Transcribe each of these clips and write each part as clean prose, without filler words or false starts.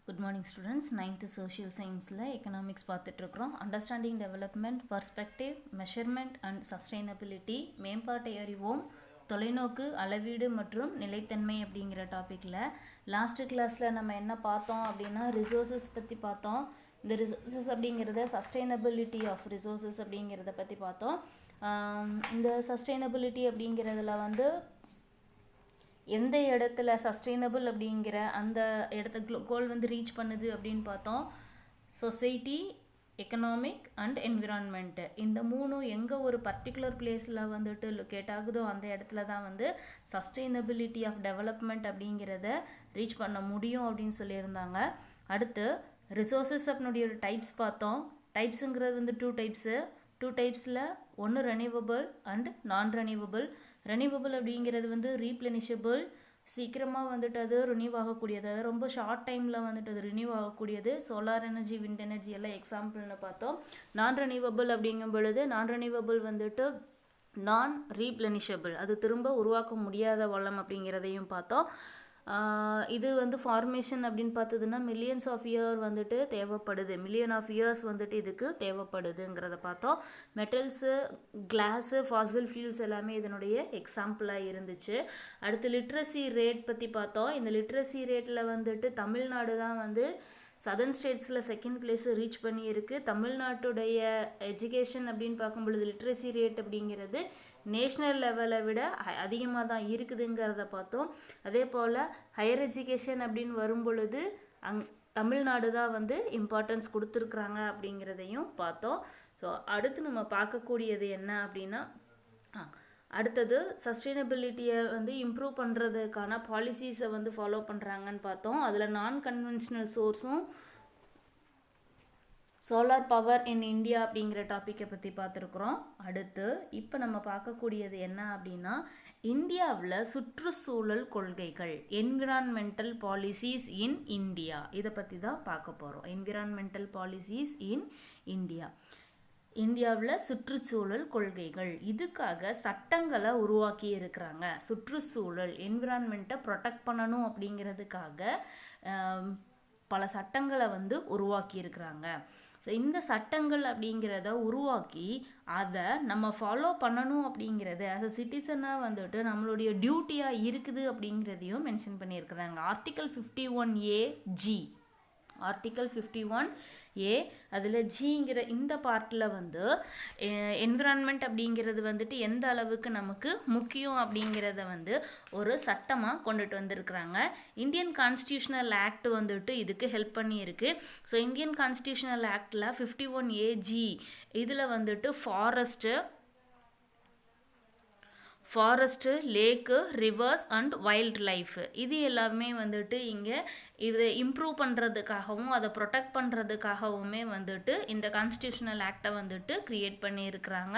Good morning students. 9th social scienceல economics பார்த்துட்டு இருக்கிறோம். Understanding development, perspective, measurement and sustainability மேம்பாட்டை அறிவோம், தொலைநோக்கு, அளவீடு மற்றும் நிலைத்தன்மை அப்படிங்கிற டாபிக்ல லாஸ்ட் கிளாஸ்ல நம்ம என்ன பார்த்தோம் அப்படின்னா ரிசோர்சஸ் பற்றி பார்த்தோம். இந்த ரிசோர்சஸ் அப்படிங்கிறத சஸ்டைனபிலிட்டி ஆஃப் ரிசோர்சஸ் அப்படிங்கிறத பற்றி பார்த்தோம். இந்த சஸ்டைனபிலிட்டி அப்படிங்கிறதுல வந்து எந்த இடத்துல சஸ்டைனபிள் அப்படிங்கிற அந்த இடத்த கோல் வந்து ரீச் பண்ணுது அப்படின்னு பார்த்தோம். சொசைட்டி, எக்கனாமிக் அண்ட் என்விரான்மெண்ட்டு, இந்த மூணும் எங்கே ஒரு பர்டிகுலர் பிளேஸில் வந்துட்டு லொக்கேட் ஆகுதோ அந்த இடத்துல தான் வந்து சஸ்டைனபிலிட்டி ஆஃப் டெவலப்மெண்ட் அப்படிங்கிறத ரீச் பண்ண முடியும் அப்படின்னு சொல்லியிருந்தாங்க. அடுத்து ரிசோர்ஸஸ் அப்படினுடைய டைப்ஸ் பார்த்தோம். டைப்ஸுங்கிறது வந்து டூ டைப்ஸில் ஒன்று ரெனியூவபிள் அண்ட் நான் ரெனியூவபிள். ரெனியூவபிள் அப்படிங்கிறது வந்து ரீப்ளெனிஷபிள், சீக்கிரமாக வந்துட்டு அது ரினியூவ் ஆகக்கூடியது, ரொம்ப ஷார்ட் டைமில் வந்துட்டு அது ரினியூவ் ஆகக்கூடியது. சோலார் எனர்ஜி, விண்ட் எனர்ஜி எல்லாம் எக்ஸாம்பிள்னு பார்த்தோம். நான் ரெனியூவபிள் அப்படிங்கும் பொழுது நான் ரெனியூவபிள் வந்துட்டு நான் ரீப்ளெனிஷபிள், அது திரும்ப உருவாக்க முடியாத வளம் அப்படிங்கிறதையும் பார்த்தோம். இது வந்து ஃபார்மேஷன் அப்படின்னு பார்த்ததுன்னா மில்லியன்ஸ் ஆஃப் இயர் வந்துட்டு தேவைப்படுது, மில்லியன் ஆஃப் இயர்ஸ் வந்துட்டு இதுக்கு தேவைப்படுதுங்கிறத பார்த்தோம். மெட்டல்ஸு, கிளாஸு, ஃபாசில் ஃபியூல்ஸ் எல்லாமே இதனுடைய எக்ஸாம்பிளாக இருந்துச்சு. அடுத்து லிட்ரஸி ரேட் பற்றி பார்த்தோம். இந்த லிட்ரஸி ரேட்டில் வந்துட்டு தமிழ்நாடு தான் வந்து சதர்ன் ஸ்டேட்ஸில் செகண்ட் பிளேஸ் ரீச் பண்ணியிருக்கு. தமிழ்நாட்டுடைய எஜுகேஷன் அப்படின்னு பார்க்கும்பொழுது லிட்ரஸி ரேட் அப்படிங்கிறது நேஷ்னல் லெவலை விட அதிகமாக தான் இருக்குதுங்கிறத பார்த்தோம். அதே போல் ஹையர் எஜுகேஷன் அப்படின்னு வரும் பொழுது தமிழ்நாடு தான் வந்து இம்பார்ட்டன்ஸ் கொடுத்துருக்குறாங்க அப்படிங்கிறதையும் பார்த்தோம். ஸோ அடுத்து நம்ம பார்க்கக்கூடியது என்ன அப்படின்னா அடுத்தது சஸ்டைனபிலிட்டியை வந்து இம்ப்ரூவ் பண்ணுறதுக்கான பாலிசிஸை வந்து ஃபாலோ பண்ணுறாங்கன்னு பார்த்தோம். அதில் நான் கன்வென்ஷனல் சோர்ஸும் சோலார் பவர் இன் இந்தியா அப்படிங்கிற டாப்பிக்கை பற்றி பார்த்துருக்குறோம். அடுத்து இப்போ நம்ம பார்க்கக்கூடியது என்ன அப்படின்னா இந்தியாவில் சுற்றுச்சூழல் கொள்கைகள், என்விரான்மெண்டல் பாலிசிஸ் இன் இந்தியா, இதை பற்றி தான் பார்க்க போகிறோம். என்விரான்மெண்டல் பாலிசிஸ் இன் இந்தியா, இந்தியாவில் சுற்றுச்சூழல் கொள்கைகள், இதுக்காக சட்டங்களை உருவாக்கி இருக்கிறாங்க. சுற்றுச்சூழல் என்விரான்மெண்ட்டை ப்ரொடெக்ட் பண்ணணும் அப்படிங்கிறதுக்காக பல சட்டங்களை வந்து உருவாக்கி இருக்கிறாங்க. ஸோ இந்த சட்டங்கள் அப்படிங்கிறத உருவாக்கி அதை நம்ம ஃபாலோ பண்ணணும் அப்படிங்கிறது ஆஸ் அ சிட்டிசனாக வந்துட்டு நம்மளுடைய டியூட்டியாக இருக்குது அப்படிங்கிறதையும் மென்ஷன் பண்ணியிருக்கிறாங்க. ஆர்டிக்கல் 51A(G), ஆர்டிக்கல் 51A அதில் ஜிங்கிற இந்த பார்ட்டில் வந்து என்விரான்மெண்ட் அப்படிங்கிறது வந்துட்டு எந்த அளவுக்கு நமக்கு முக்கியம் அப்படிங்கிறத வந்து ஒரு சட்டமாக கொண்டுட்டு வந்திருக்கிறாங்க. இந்தியன் கான்ஸ்டியூஷனல் ஆக்ட் வந்துட்டு இதுக்கு ஹெல்ப் பண்ணியிருக்கு. ஸோ இந்தியன் கான்ஸ்டியூஷனல் ஆக்டில் 51A(G) இதில் வந்துட்டு forest, lake, rivers and wildlife, இது எல்லாமே வந்துட்டு இங்கே இதை இம்ப்ரூவ் பண்ணுறதுக்காகவும் அதை ப்ரொடெக்ட் பண்ணுறதுக்காகவுமே வந்துட்டு இந்த கான்ஸ்டியூஷனல் ஆக்டை வந்துட்டு க்ரியேட் பண்ணியிருக்கிறாங்க.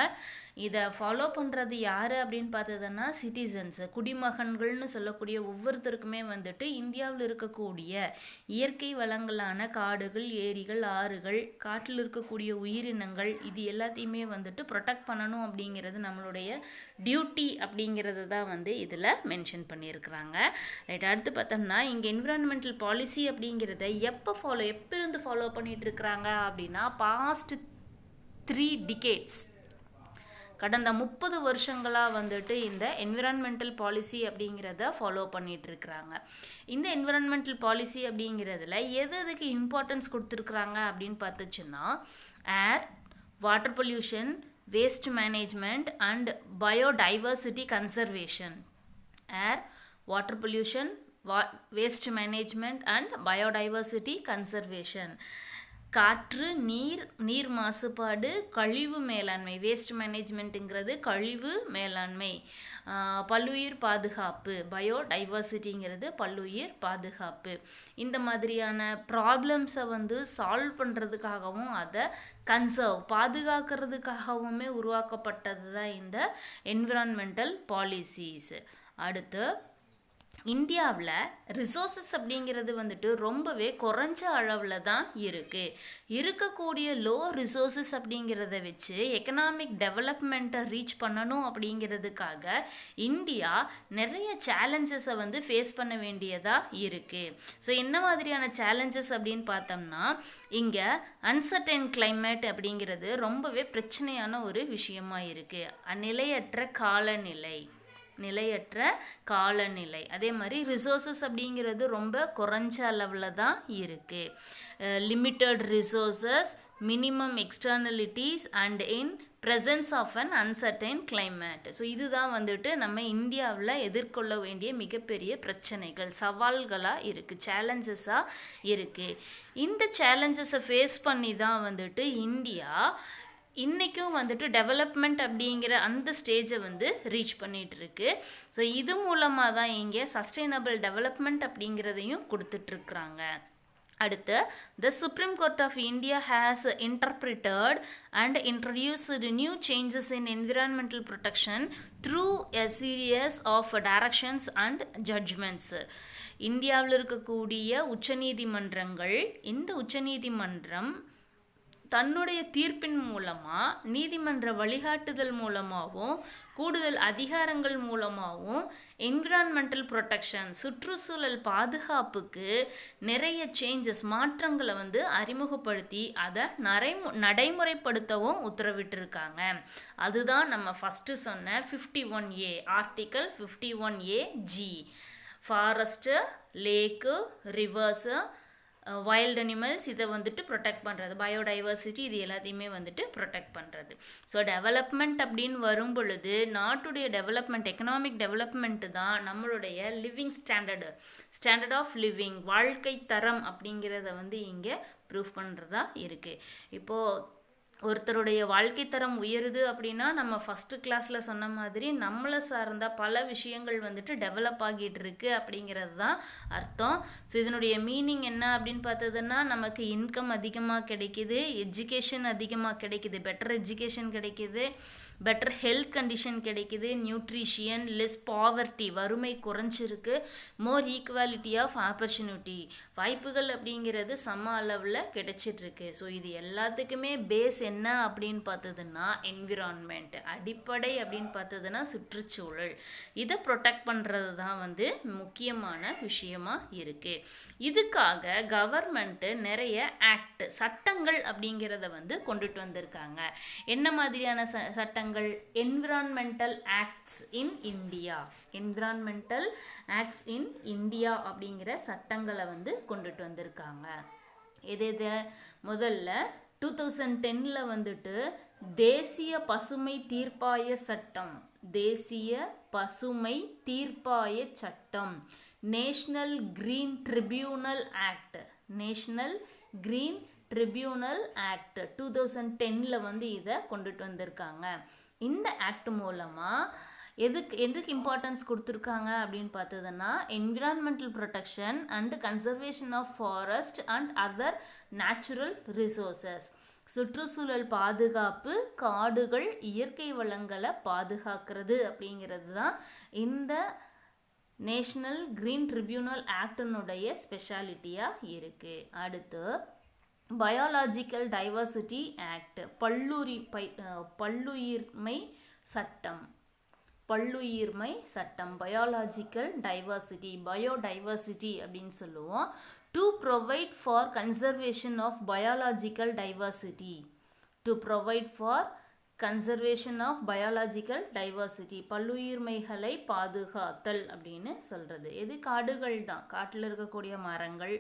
இதை ஃபாலோ பண்ணுறது யார் அப்படின்னு பார்த்ததுன்னா சிட்டிசன்ஸு, குடிமகன்கள்னு சொல்லக்கூடிய ஒவ்வொருத்தருக்குமே வந்துட்டு இந்தியாவில் இருக்கக்கூடிய இயற்கை வளங்களான காடுகள், ஏரிகள், ஆறுகள், காட்டில் இருக்கக்கூடிய உயிரினங்கள், இது எல்லாத்தையுமே வந்துட்டு ப்ரொடெக்ட் பண்ணணும் அப்படிங்கிறது நம்மளுடைய டியூட்டி அப்படிங்கிறது தான் வந்து இதில் மென்ஷன் பண்ணியிருக்கிறாங்க. ரைட், அடுத்து பார்த்தோம்னா இங்கே என்விரான்மெண்டல் பாலிசி அப்படிங்கிறத எப்போ இருந்து ஃபாலோ பண்ணிட்டு இருக்கிறாங்க அப்படின்னா பாஸ்ட் 3 decades, கடந்த 30 வருஷங்களாக வந்துட்டு இந்த என்விரான்மெண்டல் பாலிசி அப்படிங்கிறத ஃபாலோ பண்ணிட்டு இருக்கிறாங்க. இந்த என்விரான்மெண்டல் பாலிசி அப்படிங்கிறதுல எதுக்கு இம்பார்ட்டன்ஸ் கொடுத்துருக்குறாங்க அப்படின்னு பார்த்துச்சுன்னா air, water pollution, waste management and biodiversity conservation. Air, water pollution, waste management and biodiversity conservation. காற்று, நீர் மாசுபாடு, கழிவு மேலாண்மை, வேஸ்ட் மேனேஜ்மெண்ட்டுங்கிறது கழிவு மேலாண்மை, பல்லுயிர் பாதுகாப்பு, பயோடைவர்சிட்டிங்கிறது பல்லுயிர் பாதுகாப்பு, இந்த மாதிரியான ப்ராப்ளம்ஸை வந்து சால்வ் பண்ணுறதுக்காகவும் அதை பாதுகாக்கிறதுக்காகவுமே உருவாக்கப்பட்டது தான் இந்த என்விரான்மெண்டல் பாலிசிஸ். அடுத்து இந்தியாவில் ரிசோர்ஸஸ் அப்படிங்கிறது வந்துட்டு ரொம்பவே குறைஞ்ச அளவில் தான் இருக்குது. இருக்கக்கூடிய லோ ரிசோர்ஸஸ் அப்படிங்கிறத வச்சு எக்கனாமிக் டெவலப்மெண்ட்டை ரீச் பண்ணணும் அப்படிங்கிறதுக்காக இந்தியா நிறைய சேலஞ்சஸை வந்து ஃபேஸ் பண்ண வேண்டியதாக இருக்குது. ஸோ என்ன மாதிரியான சேலஞ்சஸ் அப்படின்னு பார்த்தோம்னா, இங்கே அன்சர்டைன் கிளைமேட் அப்படிங்கிறது ரொம்பவே பிரச்சனையான ஒரு விஷயமா இருக்குது. நிலையற்ற காலநிலை, அதே மாதிரி ரிசோர்ஸஸ் அப்படிங்கிறது ரொம்ப குறைஞ்ச அளவில் தான் இருக்குது. Limited resources, minimum externalities and in presence of an uncertain climate. So இதுதான் வந்துட்டு நம்ம இந்தியாவில் எதிர்கொள்ள வேண்டிய மிகப்பெரிய பிரச்சனைகள், சவால்களாக இருக்குது, சேலஞ்சஸாக இருக்குது. இந்த சேலஞ்சஸை ஃபேஸ் பண்ணி தான் வந்துட்டு இந்தியா இன்றைக்கும் வந்துட்டு டெவலப்மெண்ட் அப்படிங்கிற அந்த ஸ்டேஜை வந்து ரீச் பண்ணிகிட்ருக்கு. ஸோ இது மூலமாக தான் இங்கே சஸ்டைனபிள் டெவலப்மெண்ட் அப்படிங்கிறதையும் கொடுத்துட்ருக்குறாங்க. அடுத்து, the Supreme Court of India has interpreted and introduced new changes in environmental protection through a series of directions and judgments. இந்தியாவில் இருக்கக்கூடிய உச்சநீதிமன்றங்கள், இந்த உச்சநீதிமன்றம் தன்னுடைய தீர்ப்பின் மூலமாக, நீதிமன்ற வழிகாட்டுதல் மூலமாகவும், கூடுதல் அதிகாரங்கள் மூலமாகவும் என்விரான்மெண்டல் ப்ரொடெக்ஷன், சுற்றுச்சூழல் பாதுகாப்புக்கு நிறைய சேஞ்சஸ், மாற்றங்களை வந்து அறிமுகப்படுத்தி அதை நடைமுறைப்படுத்தவும் உத்தரவிட்டிருக்காங்க. அதுதான் நம்ம ஃபஸ்ட்டு சொன்ன 51A, ஆர்டிக்கல் 51AG. ஃபாரஸ்ட்டு, லேக்கு, ரிவர்ஸு, வைல்ட் அனிமல்ஸ் இதை வந்துட்டு ப்ரொடெக்ட் பண்ணுறது, பயோடைவர்சிட்டி இது எல்லாத்தையுமே வந்துட்டு ப்ரொடெக்ட் பண்ணுறது. ஸோ டெவலப்மெண்ட் அப்படின்னு வரும் பொழுது நாட்டுடைய டெவலப்மெண்ட், எக்கனாமிக் டெவலப்மெண்ட்டு தான் நம்மளுடைய லிவிங் ஸ்டாண்டர்ட் ஆஃப் லிவிங், வாழ்க்கை தரம் அப்படிங்கிறத வந்து இங்கே ப்ரூவ் பண்ணுறதா இருக்குது. இப்போது ஒருத்தருடைய வாழ்க்கை தரம் உயருது அப்படின்னா நம்ம ஃபஸ்ட்டு கிளாஸில் சொன்ன மாதிரி நம்மளை சார்ந்த பல விஷயங்கள் வந்துட்டு டெவலப் ஆகிட்டு இருக்கு அப்படிங்கிறது தான் அர்த்தம். ஸோ இதனுடைய மீனிங் என்ன அப்படின்னு பார்த்ததுன்னா, நமக்கு இன்கம் அதிகமாக கிடைக்கிது, எஜுகேஷன் அதிகமாக கிடைக்கிது, பெட்டர் எஜுகேஷன் கிடைக்கிது, பெட்டர் ஹெல்த் கண்டிஷன் கிடைக்கிது, நியூட்ரிஷியன், லெஸ் பாவர்ட்டி, வறுமை குறைஞ்சிருக்கு, மோர் ஈக்குவாலிட்டி ஆஃப் ஆப்பர்ச்சுனிட்டி, வாய்ப்புகள் அப்படிங்கிறது சம அளவில் கிடைச்சிட்ருக்கு. ஸோ இது எல்லாத்துக்குமே பேஸ் என்ன அப்படின்னு பார்த்ததுன்னா என்விரான்மெண்ட், அடிப்படை அப்படின்னு பார்த்ததுன்னா சுற்றுச்சூழல். இதை ப்ரொடெக்ட் பண்ணுறது தான் வந்து முக்கியமான விஷயமா இருக்குது. இதுக்காக கவர்மெண்ட்டு நிறைய ஆக்ட், சட்டங்கள் அப்படிங்கிறத வந்து கொண்டுட்டு வந்திருக்காங்க. என்ன மாதிரியான சட்டங்கள்? Environmental acts in India, environmental acts in India அப்படிங்கிற சட்டங்களை வந்து கொண்டுட்டு வந்திருக்காங்க. எது முதல்ல 2010 வந்துட்டு தேசிய பசுமை தீர்ப்பாய சட்டம், தேசிய பசுமை தீர்ப்பாய சட்டம், national green tribunal act, national green tribunal act 2010 வந்து இதை கொண்டுட்டு வந்திருக்காங்க. இந்த ஆக்ட் மூலமாக எதுக்கு இம்பார்ட்டன்ஸ் கொடுத்துருக்காங்க அப்படின்னு பார்த்ததுன்னா, environmental protection and conservation of forest and other natural resources, சுற்றுச்சூழல் பாதுகாப்பு, காடுகள், இயற்கை வளங்களை பாதுகாக்கிறது அப்படிங்கிறது தான் இந்த நேஷனல் கிரீன் ட்ரிபியூனல் ஆக்டினுடைய ஸ்பெஷாலிட்டியாக இருக்குது. அடுத்து பயாலஜிக்கல் டைவர்சிட்டி ஆக்ட், பல்லுயிர்மை சட்டம், பயாலஜிக்கல் டைவர்சிட்டி, பயோடைவர்சிட்டி அப்படின்னு சொல்லுவோம். To provide for conservation of biological diversity, to provide for conservation of biological diversity, பல்லுயிர்மைகளை பாதுகாத்தல் அப்படின்னு சொல்கிறது. எது? காடுகள் தான், காட்டில் இருக்கக்கூடிய மரங்கள்,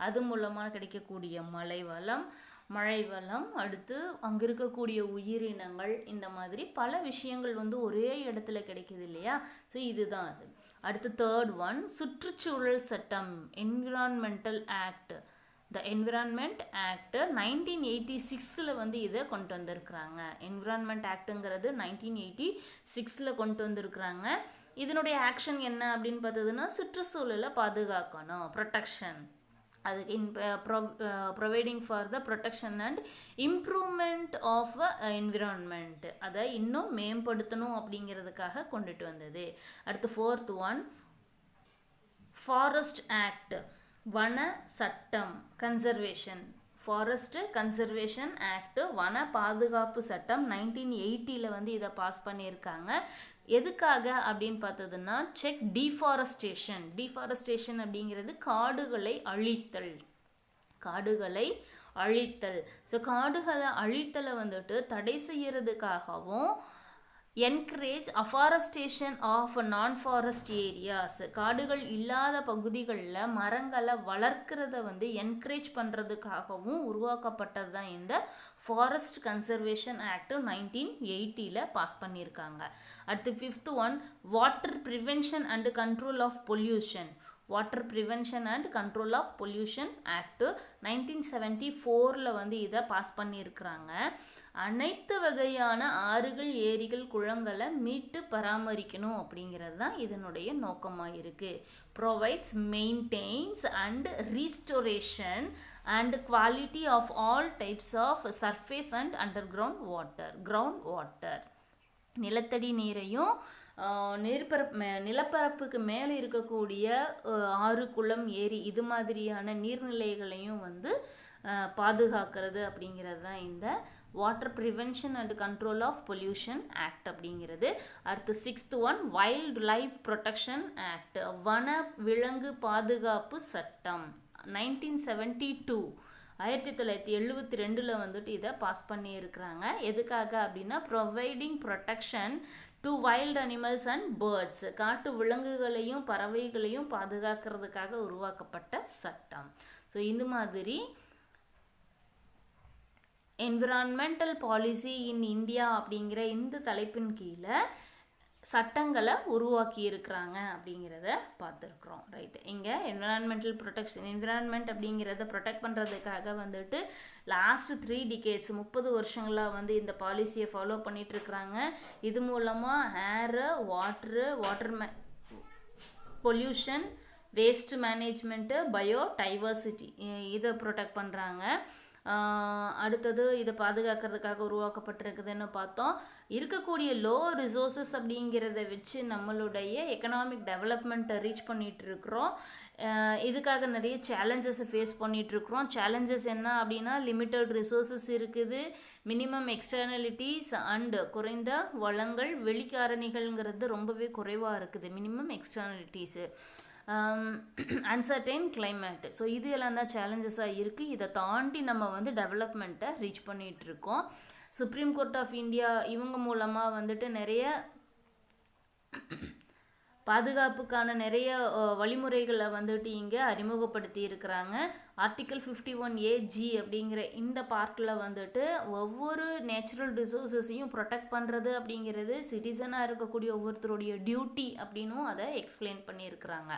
அது மூலமாக கிடைக்கக்கூடிய மழை வளம், அடுத்து அங்கே இருக்கக்கூடிய உயிரினங்கள், இந்த மாதிரி பல விஷயங்கள் வந்து ஒரே இடத்துல கிடைக்குது இல்லையா? ஸோ இதுதான் அது. அடுத்து தேர்ட் ஒன், சுற்றுச்சூழல் சட்டம், environmental act. The environment act 1986 வந்து இதை கொண்டு வந்திருக்கிறாங்க. என்விரான்மெண்ட் ஆக்டுங்கிறது 1986 கொண்டு வந்திருக்கிறாங்க. இதனுடைய ஆக்ஷன் என்ன அப்படின்னு பார்த்ததுன்னா, சுற்றுச்சூழலை பாதுகாக்கணும், ப்ரொடெக்ஷன், அதுக்கு providing for the protection and improvement of environment, அதை இன்னும் மேம்படுத்தணும் அப்படிங்கிறதுக்காக கொண்டுட்டு வந்தது. அடுத்து ஃபோர்த் ஒன், ஃபாரஸ்ட் ஆக்ட் வன சட்டம், கன்சர்வேஷன், ஃபாரஸ்ட் கன்சர்வேஷன் ஆக்ட், வன பாதுகாப்பு சட்டம் 1980 வந்து இதை பாஸ் பண்ணியிருக்காங்க. எதுக்காக அப்படின்னு பார்த்ததுன்னா செக் டீஃபாரஸ்டேஷன். டீஃபாரஸ்டேஷன் அப்படிங்கிறது காடுகளை அழித்தல், காடுகளை அழித்தல். ஸோ காடுகளை அழித்தலை வந்துட்டு தடை செய்யறதுக்காகவும் என்கரேஜ் அஃபாரஸ்டேஷன் ஆஃப் நான் ஃபாரஸ்ட் ஏரியாஸ், காடுகள் இல்லாத பகுதிகளில் மரங்களை வளர்க்கிறத வந்து என்கரேஜ் பண்ணுறதுக்காகவும் உருவாக்கப்பட்டது தான் இந்த ஃபாரஸ்ட் கன்சர்வேஷன் ஆக்ட் 1980 பாஸ் பண்ணியிருக்காங்க. அடுத்து 5th one water prevention and control of pollution, water prevention and control of pollution act 1974 வந்து இதை பாஸ் பண்ணியிருக்கிறாங்க. அனைத்து வகையான ஆறுகள், ஏரிகள், குளங்களை மீட்டு பராமரிக்கணும் அப்படிங்கிறது தான் இதனுடைய நோக்கமாக இருக்குது. Provides, maintains and restoration and quality of all types of surface and underground water. Ground water நிலத்தடி நீரையும் நிலப்பரப்புக்கு மேலே இருக்கக்கூடிய ஆறு, குளம், ஏரி இது மாதிரியான நீர்நிலைகளையும் வந்து பாதுகாக்கிறது அப்படிங்கிறது தான் இந்த water prevention and control of pollution act அப்படிங்கிறது. அடுத்து 6th one wildlife protection act, வன விலங்கு பாதுகாப்பு சட்டம் 1972, 1972 வந்துட்டு இதை பாஸ் பண்ணியிருக்கிறாங்க. எதுக்காக அப்படின்னா providing protection to wild animals and birds, காட்டு விலங்குகளையும் பறவைகளையும் பாதுகாக்கிறதுக்காக உருவாக்கப்பட்ட சட்டம். ஸோ இந்த மாதிரி என்விரான்மெண்டல் பாலிசி இன் இந்தியா அப்படிங்கிற இந்த தலைப்பின் கீழே சட்டங்களை உருவாக்கி இருக்கிறாங்க அப்படிங்கிறத பார்த்துருக்குறோம். ரைட், இங்கே என்விரான்மெண்டல் ப்ரொடெக்ஷன், என்விரான்மெண்ட் அப்படிங்கிறத ப்ரொடெக்ட் பண்ணுறதுக்காக வந்துட்டு லாஸ்ட் 3 decades 30 வருஷங்களாக வந்து இந்த பாலிசியை ஃபாலோ பண்ணிட்டு இருக்கிறாங்க. இது மூலமாக air, water pollution, waste management, biodiversity இதை ப்ரொடெக்ட் பண்ணுறாங்க. அடுத்தது இதை பாதுகாக்கிறதுக்காக உருவாக்கப்பட்டிருக்குதுன்னு பார்த்தோம். இருக்கக்கூடிய லோ ரிசோர்ஸஸ் அப்படிங்கிறத வச்சு நம்மளுடைய எக்கனாமிக் டெவலப்மெண்ட்டை ரீச் பண்ணிகிட்டு இருக்கிறோம். இதுக்காக நிறைய சேலஞ்சஸை ஃபேஸ் பண்ணிகிட்ருக்குறோம். சேலஞ்சஸ் என்ன அப்படின்னா லிமிட்டட் ரிசோர்ஸஸ் இருக்குது, மினிமம் எக்ஸ்டர்னலிட்டிஸ் அண்டு குறைந்த வளங்கள், வெளிக்காரணிகள்ங்கிறது ரொம்பவே குறைவாக இருக்குது, மினிமம் எக்ஸ்டர்னலிட்டிஸு, அன்சர்டைன் கிளைமேட். ஸோ இது எல்லாம் தான் சேலஞ்சஸாக இருக்குது. இதை தாண்டி நம்ம வந்து டெவலப்மெண்ட்டை ரீச் பண்ணிகிட்ருக்கோம். சுப்ரீம் கோர்ட் ஆஃப் இந்தியா இவங்க மூலமாக வந்துட்டு நிறைய பாதுகாப்புக்கான நிறைய வழிமுறைகளை வந்துட்டு இங்கே அறிமுகப்படுத்தி இருக்கிறாங்க. ஆர்டிக்கல் 51AG அப்படிங்கிற இந்த பார்ட்டில் வந்துட்டு ஒவ்வொரு நேச்சுரல் ரிசோர்ஸஸையும் ப்ரொடெக்ட் பண்ணுறது அப்படிங்கிறது சிட்டிசனாக இருக்கக்கூடிய ஒவ்வொருத்தருடைய டியூட்டி அப்படின்னும் அதை எக்ஸ்பிளைன் பண்ணியிருக்கிறாங்க.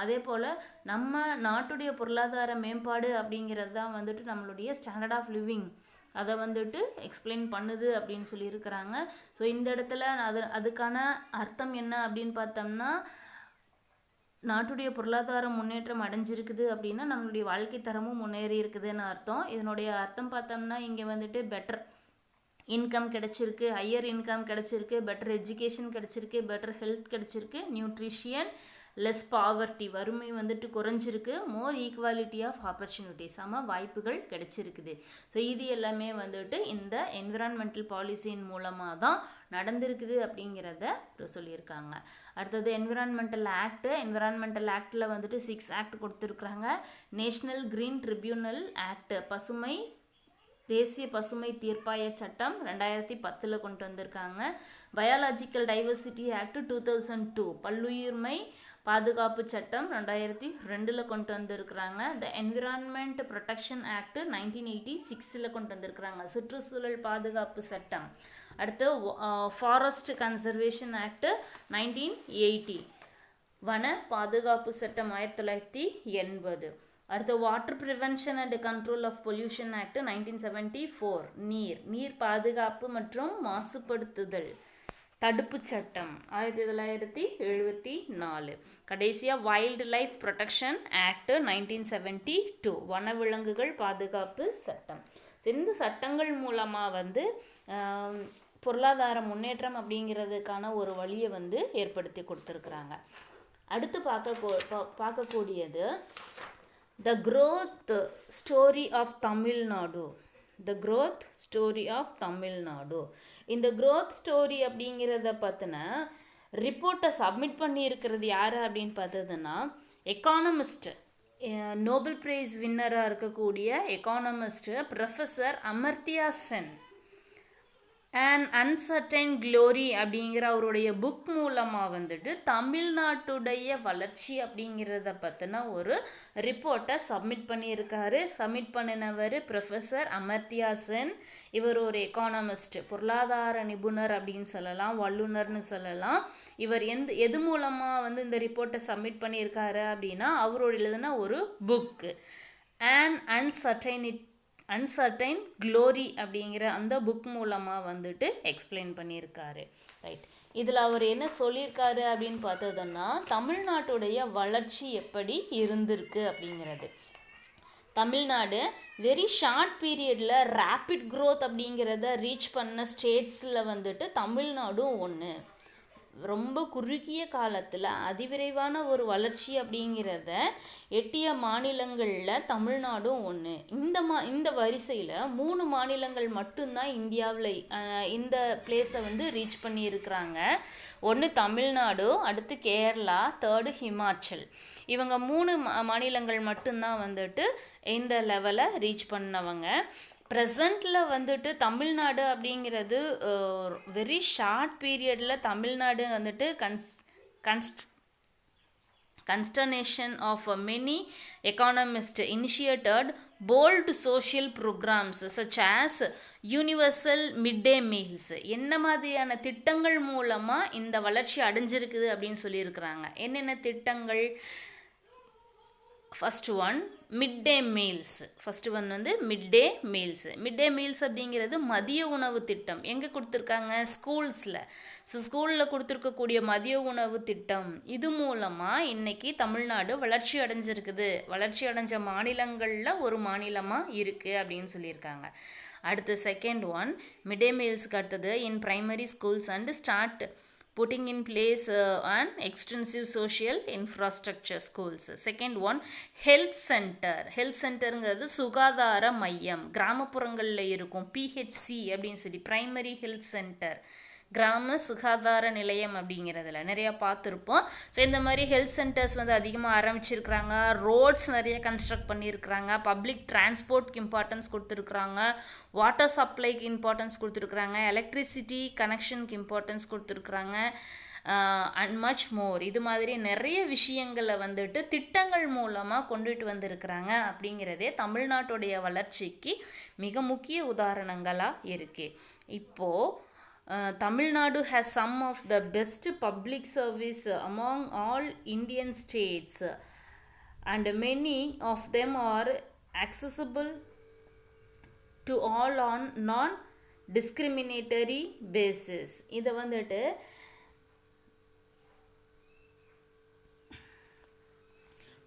அதே போல் நம்ம நாட்டுடைய பொருளாதார மேம்பாடு அப்படிங்கிறது தான் வந்துட்டு நம்மளுடைய ஸ்டாண்டர்ட் ஆஃப் லிவிங் அதை வந்துட்டு எக்ஸ்பிளைன் பண்ணுது அப்படின்னு சொல்லியிருக்கிறாங்க. ஸோ இந்த இடத்துல அதுக்கான அர்த்தம் என்ன அப்படின்னு பார்த்தோம்னா, நாட்டுடைய பொருளாதார முன்னேற்றம் அடைஞ்சிருக்குது அப்படின்னா நம்மளுடைய வாழ்க்கை தரமும் முன்னேறி இருக்குதுன்னு அர்த்தம். இதனுடைய அர்த்தம் பார்த்தோம்னா இங்கே வந்துட்டு பெட்டர் இன்கம் கிடச்சிருக்கு, ஹையர் இன்கம் கிடச்சிருக்கு, பெட்டர் எஜுகேஷன் கிடச்சிருக்கு, பெட்டர் ஹெல்த் கிடச்சிருக்கு, நியூட்ரிஷியன், லெஸ் பாவர்ட்டி வறுமை வந்துட்டு குறைஞ்சிருக்கு, மோர் ஈக்குவாலிட்டி ஆஃப் ஆப்பர்ச்சுனிட்டி சம வாய்ப்புகள் கிடைச்சிருக்குது. ஸோ இது எல்லாமே வந்துட்டு இந்த என்விரான்மெண்டல் பாலிசியின் மூலமாக தான் நடந்திருக்குது அப்படிங்கிறத சொல்லியிருக்காங்க. அடுத்தது என்விரான்மெண்டல் ஆக்ட். என்விரான்மெண்டல் ஆக்டில் வந்துட்டு 6 ஆக்ட் கொடுத்துருக்குறாங்க. நேஷ்னல் கிரீன் ட்ரிபியூனல் ஆக்ட், தேசிய பசுமை தீர்ப்பாய சட்டம் 2010 கொண்டு வந்திருக்காங்க. பயாலஜிக்கல் டைவர்சிட்டி ஆக்ட் 2002, பல்லுயிர்மை பாதுகாப்பு சட்டம் 2002 கொண்டு வந்திருக்கிறாங்க. த என்விரான்மெண்ட் ப்ரொடெக்ஷன் ஆக்ட் 1986 கொண்டு வந்திருக்கிறாங்க, சுற்றுச்சூழல் பாதுகாப்பு சட்டம். அடுத்து ஃபாரஸ்ட் கன்சர்வேஷன் ஆக்ட் 1980, வன பாதுகாப்பு சட்டம் 1980. அடுத்து water prevention and control of pollution act 1974, நீர் பாதுகாப்பு மற்றும் மாசுபடுத்துதல் தடுப்பு சட்டம் 1974. கடைசியாக வைல்டு லைஃப் ப்ரொடெக்ஷன் ஆக்ட் 1972, வனவிலங்குகள் பாதுகாப்பு சட்டம். இந்த சட்டங்கள் மூலமாக வந்து பொருளாதார முன்னேற்றம் அப்படிங்கிறதுக்கான ஒரு வழியை வந்து ஏற்படுத்தி கொடுத்துருக்குறாங்க. அடுத்து பார்க்கக்கூடியது த growth story of Tamil Nadu. The growth story of Tamil Nadu. இந்த growth story அப்படிங்கிறத பற்றின ரிப்போர்ட்டை சப்மிட் பண்ணியிருக்கிறது யார் அப்படின்னு பார்த்ததுன்னா எக்கானமிஸ்ட், நோபல் பிரைஸ் வின்னராக இருக்கக்கூடிய economist professor Amartya Sen. And uncertain glory அப்படிங்கிற அவருடைய புக் மூலமாக வந்துட்டு தமிழ்நாட்டுடைய வளர்ச்சி அப்படிங்கிறத பற்றின ஒரு ரிப்போர்ட்டை சப்மிட் பண்ணியிருக்காரு. சப்மிட் பண்ணினவர் ப்ரொஃபஸர் அமர்த்தியா சென். இவர் ஒரு எக்கானமிஸ்ட், பொருளாதார நிபுணர் அப்படின்னு சொல்லலாம், வல்லுநர்னு சொல்லலாம். இவர் எது மூலமாக வந்து இந்த ரிப்போர்ட்டை சப்மிட் பண்ணியிருக்காரு அப்படின்னா அவரோட எழுதின ஒரு புக்கு அண்ட் அன்சர்டைன் க்ளோரி அப்படிங்கிற அந்த புக் மூலமாக வந்துட்டு எக்ஸ்பிளைன் பண்ணியிருக்காரு. ரைட், இதில் அவர் என்ன சொல்லியிருக்காரு அப்படின்னு பார்த்ததுன்னா தமிழ்நாட்டுடைய வளர்ச்சி எப்படி இருந்திருக்கு அப்படிங்கிறது. தமிழ்நாடு வெரி ஷார்ட் பீரியடில் ரேப்பிட் க்ரோத் அப்படிங்கிறத ரீச் பண்ண ஸ்டேட்ஸில் வந்துட்டு தமிழ்நாடும் ஒன்று. ரொம்ப குறுகிய காலத்தில் அதிவிரைவான ஒரு வளர்ச்சி அப்படிங்கிறத எட்டிய மாநிலங்களில் தமிழ்நாடும் ஒன்று. இந்த வரிசையில் 3 மாநிலங்கள் மட்டும்தான் இந்தியாவில் இந்த பிளேஸை வந்து ரீச் பண்ணியிருக்கிறாங்க. ஒன்று தமிழ்நாடு, அடுத்து கேரளா, தேர்டு ஹிமாச்சல். இவங்க 3 மாநிலங்கள் மட்டும்தான் வந்துட்டு இந்த லெவலை ரீச் பண்ணவங்க. ப்ரெசண்டில் வந்துட்டு தமிழ்நாடு அப்படிங்கிறது வெரி ஷார்ட் பீரியடில் தமிழ்நாடு வந்துட்டு consternation of many economists initiated bold social programs such as universal midday meals. என்ன மாதிரியான திட்டங்கள் மூலமாக இந்த வளர்ச்சி அடைஞ்சிருக்குது அப்படின்னு சொல்லியிருக்கிறாங்க. என்னென்ன திட்டங்கள்? First one mid day meals. First one வந்து mid day meals. Mid day meals அப்படிங்கிறது மதிய உணவு திட்டம். எங்கே கொடுத்துருக்காங்க? ஸ்கூல்ஸில். ஸோ ஸ்கூலில் கொடுத்துருக்கக்கூடிய மதிய உணவு திட்டம் இது மூலமாக இன்றைக்கி தமிழ்நாடு வளர்ச்சி அடைஞ்சிருக்குது. வளர்ச்சி அடைஞ்ச மாநிலங்களில் ஒரு மாநிலமாக இருக்குது அப்படின்னு சொல்லியிருக்காங்க. அடுத்து செகண்ட் ஒன் மிட் டே மீல்ஸுக்கு அடுத்தது in primary schools and start putting in place an extensive social infrastructure schools. Second one health center. health centerங்கிறது சுகாதார மையம், கிராமப்புறங்களில் இருக்கும் PHC அப்படின்னு சொல்லி பிரைமரி ஹெல்த் சென்டர், கிராம சுகாதார நிலையம் அப்படிங்கிறதுல நிறையா பார்த்துருப்போம். ஸோ இந்த மாதிரி ஹெல்த் சென்டர்ஸ் வந்து அதிகமாக ஆரம்பிச்சிருக்கிறாங்க. ரோட்ஸ் நிறைய கன்ஸ்ட்ரக்ட் பண்ணியிருக்கிறாங்க. பப்ளிக் டிரான்ஸ்போர்ட்க்கு இம்பார்ட்டன்ஸ் கொடுத்துருக்குறாங்க. வாட்டர் சப்ளைக்கு இம்பார்ட்டன்ஸ் கொடுத்துருக்குறாங்க. எலக்ட்ரிசிட்டி கனெக்ஷனுக்கு இம்பார்ட்டன்ஸ் கொடுத்துருக்குறாங்க. And much more. இது மாதிரி நிறைய விஷயங்களை வந்துட்டு திட்டங்கள் மூலமாக கொண்டுட்டு வந்திருக்கிறாங்க அப்படிங்கிறதே தமிழ்நாட்டுடைய வளர்ச்சிக்கு மிக முக்கிய உதாரணங்களாக இருக்குது. இப்போது Tamil Nadu has some of the best public service among all Indian states and many of them are accessible to all on non-discriminatory basis. இதை வந்துட்டு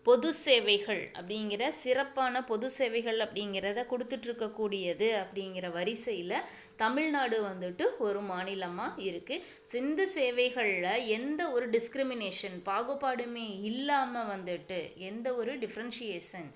பொது சேவைகள் அப்படிங்கிற சிறப்பான பொது சேவைகள் அப்படிங்கிறத கொடுத்துட்ருக்கக்கூடியது அப்படிங்கிற வரிசையில் தமிழ்நாடு வந்துட்டு ஒரு மாநிலமாக இருக்குது. இந்த சேவைகளில் எந்த ஒரு டிஸ்கிரிமினேஷன் பாகுபாடுமே இல்லாமல் வந்துட்டு எந்த ஒரு டிஃப்ரென்ஷியேஷன்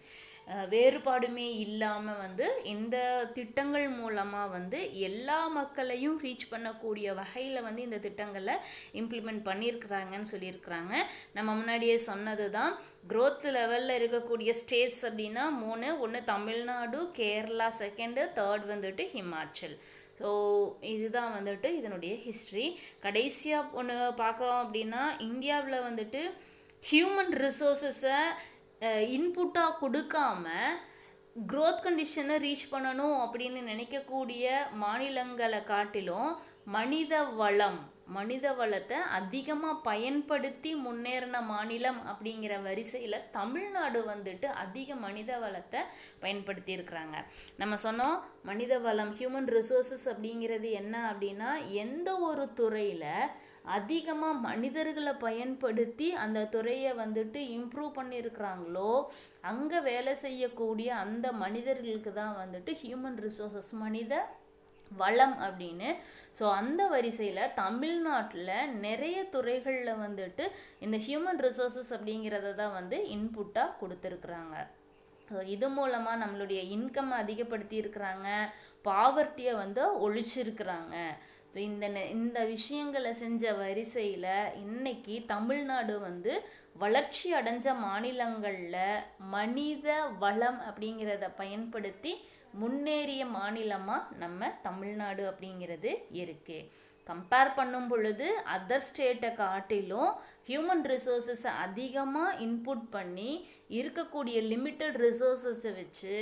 வேறுபாடுமே இல்லாமல் வந்து இந்த திட்டங்கள் மூலமாக வந்து எல்லா மக்களையும் ரீச் பண்ணக்கூடிய வகையில் வந்து இந்த திட்டங்களை இம்ப்ளிமெண்ட் பண்ணியிருக்கிறாங்கன்னு சொல்லியிருக்கிறாங்க. நம்ம முன்னாடியே சொன்னது தான், க்ரோத் லெவலில் இருக்கக்கூடிய ஸ்டேட்ஸ் அப்படின்னா 3. ஒன்று தமிழ்நாடு, கேரளா செகண்டு, தேர்ட் வந்துட்டு ஹிமாச்சல். ஸோ இதுதான் வந்துட்டு இதனுடைய ஹிஸ்ட்ரி. கடைசியாக ஒன்று பார்க்கோம் அப்படின்னா இந்தியாவில் வந்துட்டு ஹியூமன் ரிசோர்ஸஸை இன்புட்டாக கொடுக்காம க்ரோத் கண்டிஷனை ரீச் பண்ணணும் அப்படின்னு நினைக்கக்கூடிய மாநிலங்களை காட்டிலும் மனித வளத்தை அதிகமாக பயன்படுத்தி முன்னேறின மாநிலம் அப்படிங்கிற வரிசையில் தமிழ்நாடு வந்துட்டு அதிக மனித வளத்தை பயன்படுத்தி இருக்கிறாங்க. நம்ம சொன்னோம் மனித வளம் ஹியூமன் ரிசோர்ஸஸ் அப்படிங்கிறது என்ன அப்படின்னா எந்த ஒரு துறையில் அதிகமாக மனிதர்களை பயன்படுத்தி அந்த துறையை வந்துட்டு இம்ப்ரூவ் பண்ணியிருக்கிறாங்களோ அங்கே வேலை செய்யக்கூடிய அந்த மனிதர்களுக்கு தான் வந்துட்டு ஹியூமன் ரிசோர்ஸஸ் மனித வளம் அப்படின்னு. ஸோ அந்த வரிசையில் தமிழ்நாட்டில் நிறைய துறைகளில் வந்துட்டு இந்த ஹியூமன் ரிசோர்ஸஸ் அப்படிங்கிறத தான் வந்து இன்புட்டாக கொடுத்துருக்குறாங்க. ஸோ இது மூலமாக நம்மளுடைய இன்கம் அதிகப்படுத்தி இருக்கிறாங்க, பாவர்ட்டியை வந்து ஒழிச்சிருக்கிறாங்க. ஸோ இந்த விஷயங்களை செஞ்ச வரிசையில் இன்னைக்கு தமிழ்நாடு வந்து வளர்ச்சி அடைஞ்ச மாநிலங்களில் மனித வளம் அப்படிங்கிறத பயன்படுத்தி முன்னேறிய மாநிலமாக நம்ம தமிழ்நாடு அப்படிங்கிறது இருக்குது. கம்பேர் பண்ணும் பொழுது அதர் ஸ்டேட்டை காட்டிலும் ஹியூமன் ரிசோர்ஸஸை அதிகமாக இன்புட் பண்ணி இருக்கக்கூடிய லிமிட்டட் ரிசோர்ஸஸை வச்சு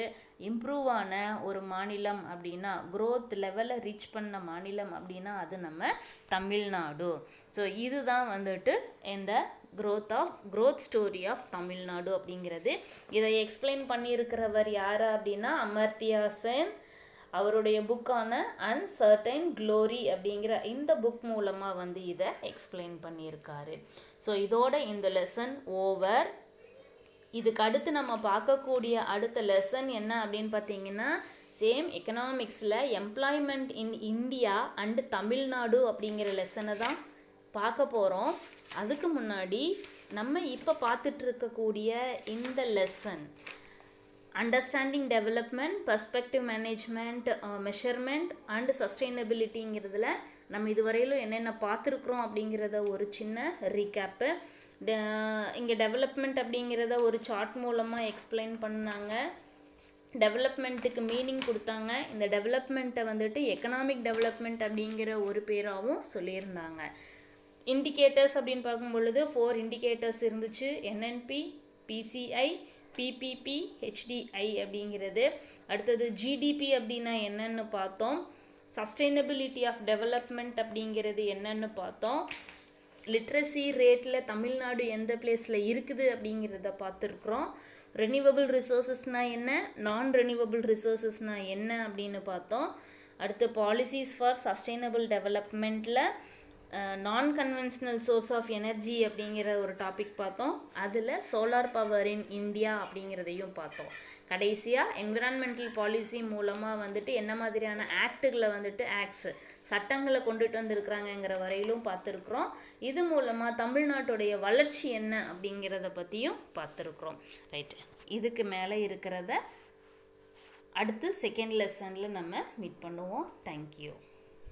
இம்ப்ரூவ் ஆன ஒரு மாநிலம் அப்படின்னா, க்ரோத் லெவலை ரீச் பண்ண மாநிலம் அப்படின்னா அது நம்ம தமிழ்நாடு. ஸோ இதுதான் வந்துட்டு இந்த க்ரோத் ஸ்டோரி ஆஃப் தமிழ்நாடு அப்படிங்கிறது. இதை எக்ஸ்பிளைன் பண்ணியிருக்கிறவர் யார் அப்படின்னா அமர்த்தியா சென். அவருடைய புக்கான அன்சர்டைன் க்ளோரி அப்படிங்கிற இந்த புக் மூலமாக வந்து இதை எக்ஸ்பிளைன் பண்ணியிருக்காரு. ஸோ இதோட இந்த லெசன் ஓவர். இதுக்கு அடுத்து நம்ம பார்க்கக்கூடிய அடுத்த லெசன் என்ன அப்படின்னு பார்த்தீங்கன்னா, சேம் எக்கனாமிக்ஸில் employment in India and Tamil Nadu அப்படிங்கிற லெசனை தான் பார்க்க போகிறோம். அதுக்கு முன்னாடி நம்ம இப்போ பார்த்துட்டு இருக்கக்கூடிய இந்த lesson understanding development, perspective management, measurement and சஸ்டைனபிலிட்டிங்கிறதுல நம்ம இதுவரையிலும் என்னென்ன பார்த்துருக்குறோம் அப்படிங்கிறத ஒரு சின்ன ரீகேப்பு. இங்கே டெவலப்மெண்ட் அப்படிங்கிறத ஒரு சார்ட் மூலமாக எக்ஸ்பிளைன் பண்ணாங்க. டெவலப்மெண்ட்டுக்கு மீனிங் கொடுத்தாங்க. இந்த டெவலப்மெண்ட்டை வந்துட்டு எக்கனாமிக் டெவலப்மெண்ட் அப்படிங்கிற ஒரு பேராகவும் சொல்லியிருந்தாங்க. இண்டிகேட்டர்ஸ் அப்படின்னு பார்க்கும் பொழுது 4 இண்டிகேட்டர்ஸ் இருந்துச்சு. NNP, PCI, PPP, HDI அப்படிங்கிறது. அடுத்தது GDP அப்படின்னா என்னன்னு பார்த்தோம். சஸ்டைனபிலிட்டி ஆஃப் டெவலப்மெண்ட் அப்படிங்கிறது என்னன்னு பார்த்தோம். லிட்ரஸி ரேட்டில் தமிழ்நாடு எந்த பிளேஸில் இருக்குது அப்படிங்கிறத பார்த்துருக்குறோம். ரெனியூவபிள் ரிசோர்ஸஸ்னால் என்ன, நான் ரெனியூவபிள் ரிசோர்ஸஸ்னால் என்ன அப்படின்னு பார்த்தோம். அடுத்து பாலிசிஸ் ஃபார் சஸ்டைனபிள் டெவலப்மெண்ட்டில் நான் கன்வென்ஷனல் சோர்ஸ் ஆஃப் எனர்ஜி அப்படிங்கிற ஒரு டாபிக் பார்த்தோம். அதில் சோலார் பவர் இன் இந்தியா அப்படிங்கிறதையும் பார்த்தோம். கடைசியாக என்விரான்மெண்டல் பாலிசி மூலமாக வந்துட்டு என்ன மாதிரியான ஆக்டுகளை வந்துட்டு சட்டங்களை கொண்டுட்டு வந்திருக்கிறாங்கங்கிற வரையிலும் பார்த்துருக்குறோம். இது மூலமாக தமிழ்நாட்டுடைய வளர்ச்சி என்ன அப்படிங்கிறத பற்றியும் பார்த்துருக்குறோம். ரைட், இதுக்கு மேலே இருக்கிறத அடுத்து செகண்ட் லெசனில் நம்ம மீட் பண்ணுவோம். தேங்க்யூ.